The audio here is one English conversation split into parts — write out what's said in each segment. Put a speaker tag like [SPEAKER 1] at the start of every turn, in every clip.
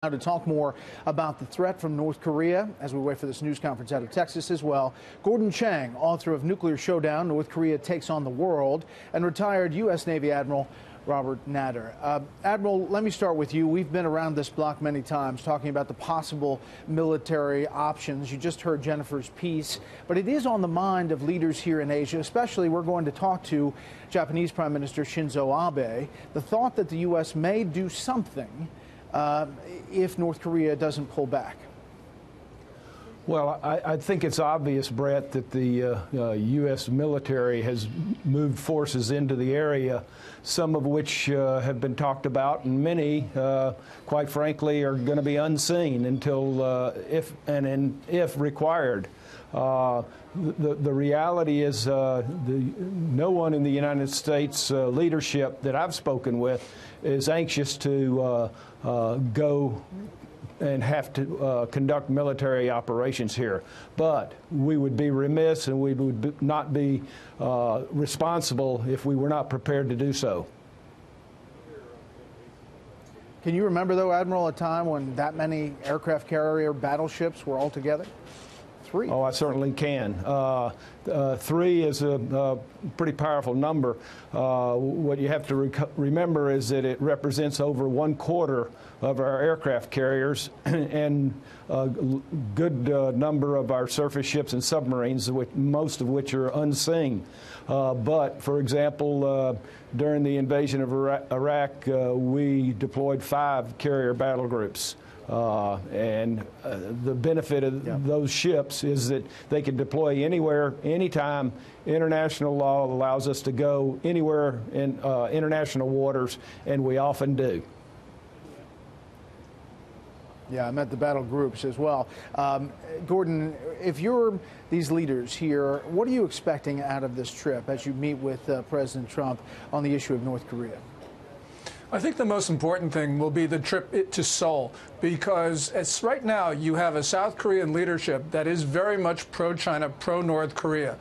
[SPEAKER 1] Now to talk more about the threat from North Korea as we wait for this news conference out of Texas as well. Gordon Chang, author of Nuclear Showdown, North Korea Takes on the World, and retired U.S. Navy Admiral Robert Natter. Admiral, let me start with you. We've been around this block many times talking about the possible military options. You just heard Jennifer's piece, but it is on the mind of leaders here in Asia, especially we're going to talk to Japanese Prime Minister Shinzo Abe. The thought that the U.S. may do something if North Korea doesn't pull back.
[SPEAKER 2] Well, I think it's obvious, Brett, that the U.S. military has moved forces into the area, some of which have been talked about, and many, quite frankly, are going to be unseen until, if required. The reality is no one in the United States leadership that I've spoken with is anxious to go and have to conduct military operations here. But we would be remiss and we would not be responsible if we were not prepared to do so.
[SPEAKER 1] Can you remember, though, Admiral, a time when that many aircraft carrier battleships were all together? 3.
[SPEAKER 2] Oh, I certainly can. 3 is a pretty powerful number. What you have to remember is that it represents over 1/4 of our aircraft carriers and a good number of our surface ships and submarines, most of which are unseen. But, for example, during the invasion of Iraq, we deployed 5 carrier battle groups. The benefit of those ships is that they can deploy anywhere, anytime. International law allows us to go anywhere in international waters, and we often do.
[SPEAKER 1] Yeah, I met the battle groups as well. Gordon, if you're these leaders here, what are you expecting out of this trip as you meet with President Trump on the issue of North Korea?
[SPEAKER 3] I think the most important thing will be the trip to Seoul, because right now you have a South Korean leadership that is very much pro-China, pro-North Korea.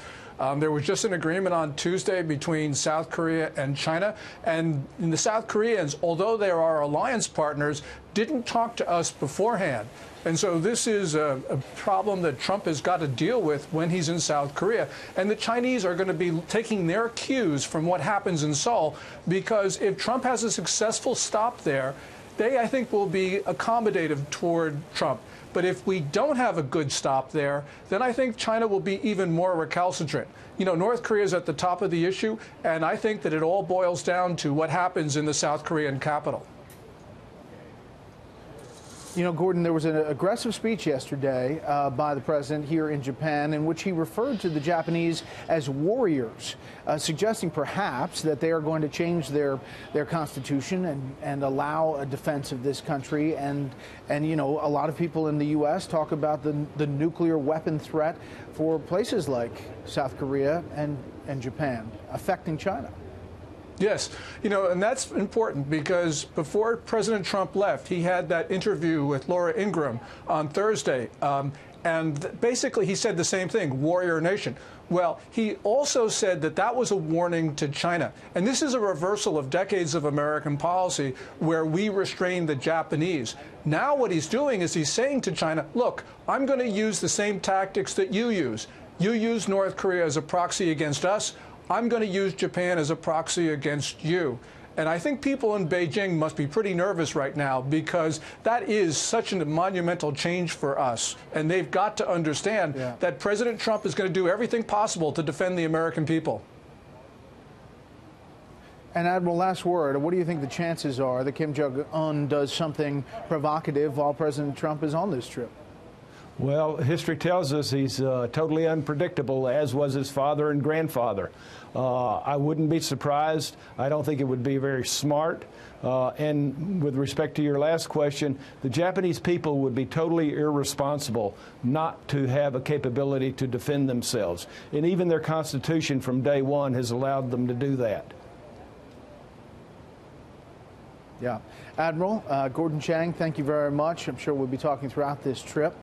[SPEAKER 3] There was just an agreement on Tuesday between South Korea and China, and the South Koreans, although they are our alliance partners, didn't talk to us beforehand. And so this is a problem that Trump has got to deal with when he's in South Korea. And the Chinese are going to be taking their cues from what happens in Seoul, because if Trump has a successful stop there, they, I think, will be accommodative toward Trump. But if we don't have a good stop there, then I think China will be even more recalcitrant. You know, North Korea is at the top of the issue, and I think that it all boils down to what happens in the South Korean capital.
[SPEAKER 1] You know, Gordon, there was an aggressive speech yesterday by the president here in Japan in which he referred to the Japanese as warriors, suggesting perhaps that they are going to change their constitution and allow a defense of this country. And you know, a lot of people in the U.S. talk about the nuclear weapon threat for places like South Korea and Japan affecting China.
[SPEAKER 3] Yes, you know, and that's important because before President Trump left, he had that interview with Laura Ingraham on Thursday. And basically he said the same thing, warrior nation. Well, he also said that that was a warning to China. And this is a reversal of decades of American policy where we restrained the Japanese. Now what he's doing is he's saying to China, look, I'm going to use the same tactics that you use. You use North Korea as a proxy against us. I'm going to use Japan as a proxy against you. And I think people in Beijing must be pretty nervous right now because that is such a monumental change for us. And they've got to understand that President Trump is going to do everything possible to defend the American people.
[SPEAKER 1] And Admiral, last word, what do you think the chances are that Kim Jong-un does something provocative while President Trump is on this trip?
[SPEAKER 2] Well, history tells us he's totally unpredictable, as was his father and grandfather. I wouldn't be surprised. I don't think it would be very smart. And with respect to your last question, the Japanese people would be totally irresponsible not to have a capability to defend themselves. And even their Constitution from day one has allowed them to do that.
[SPEAKER 1] Yeah. Admiral Gordon Chang, thank you very much. I'm sure we'll be talking throughout this trip.